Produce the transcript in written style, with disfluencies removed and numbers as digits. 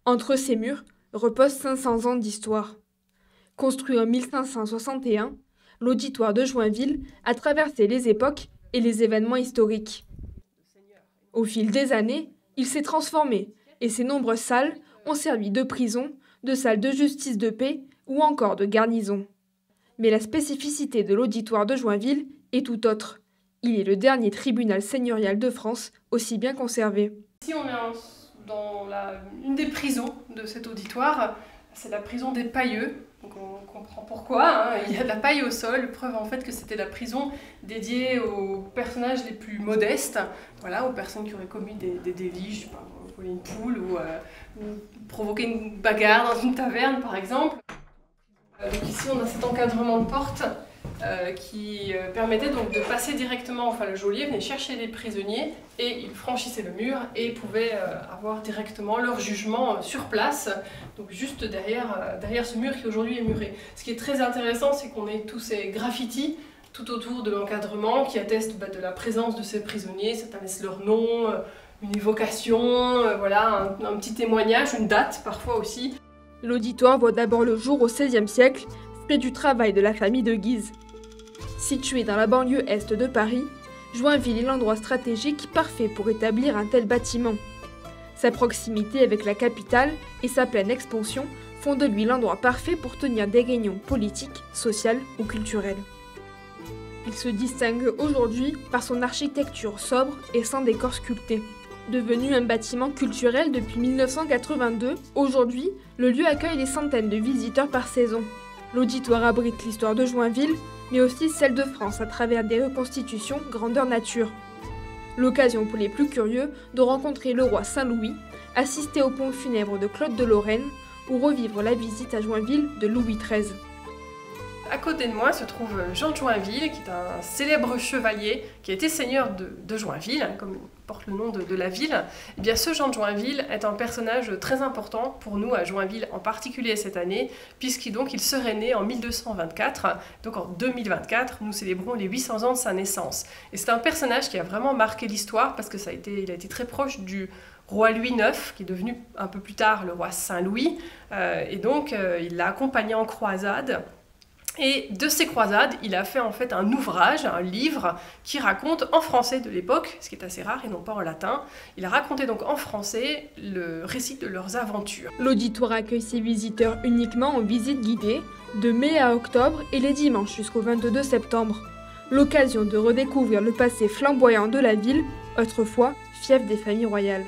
Entre ces murs reposent 500 ans d'histoire. Construit en 1561, l'auditoire de Joinville a traversé les époques et les événements historiques. Au fil des années, il s'est transformé et ses nombreuses salles ont servi de prison, de salle de justice de paix ou encore de garnison. Mais la spécificité de l'auditoire de Joinville est tout autre. Il est le dernier tribunal seigneurial de France aussi bien conservé. Ici on est dans une des prisons de cet auditoire, c'est la prison des Pailleux. Donc on comprend pourquoi, hein. Il y a de la paille au sol, preuve en fait que c'était la prison dédiée aux personnages les plus modestes, voilà, aux personnes qui auraient commis des délits, je sais pas, voler une poule ou provoquer une bagarre dans une taverne par exemple. Donc ici on a cet encadrement de porte qui permettait donc de passer directement, enfin le geôlier venait chercher les prisonniers et ils franchissaient le mur et pouvaient avoir directement leur jugement sur place, donc juste derrière ce mur qui aujourd'hui est muré. Ce qui est très intéressant, c'est qu'on ait tous ces graffitis tout autour de l'encadrement qui attestent de la présence de ces prisonniers, certains laissent leur nom, une évocation, voilà, un petit témoignage, une date parfois aussi. L'auditoire voit d'abord le jour au XVIe siècle, fruit du travail de la famille de Guise. Situé dans la banlieue est de Paris, Joinville est l'endroit stratégique parfait pour établir un tel bâtiment. Sa proximité avec la capitale et sa pleine expansion font de lui l'endroit parfait pour tenir des réunions politiques, sociales ou culturelles. Il se distingue aujourd'hui par son architecture sobre et sans décor sculpté. Devenu un bâtiment culturel depuis 1982, aujourd'hui, le lieu accueille des centaines de visiteurs par saison. L'auditoire abrite l'histoire de Joinville, mais aussi celle de France à travers des reconstitutions grandeur nature. L'occasion pour les plus curieux de rencontrer le roi Saint-Louis, assister au pont funèbre de Claude de Lorraine ou revivre la visite à Joinville de Louis XIII. À côté de moi se trouve Jean de Joinville, qui est un célèbre chevalier qui a été seigneur de Joinville, hein, comme porte le nom de la ville. Et bien, ce Jean de Joinville est un personnage très important pour nous à Joinville, en particulier cette année, puisqu'il serait né en 1224. Donc en 2024, nous célébrons les 800 ans de sa naissance. Et c'est un personnage qui a vraiment marqué l'histoire parce que il a été très proche du roi Louis IX, qui est devenu un peu plus tard le roi Saint-Louis. Et donc, il l'a accompagné en croisade. Et de ces croisades, il a fait en fait un ouvrage, un livre, qui raconte en français de l'époque, ce qui est assez rare et non pas en latin. Il a raconté donc en français le récit de leurs aventures. L'auditoire accueille ses visiteurs uniquement en visite guidée, de mai à octobre et les dimanches jusqu'au 22 septembre. L'occasion de redécouvrir le passé flamboyant de la ville, autrefois fief des familles royales.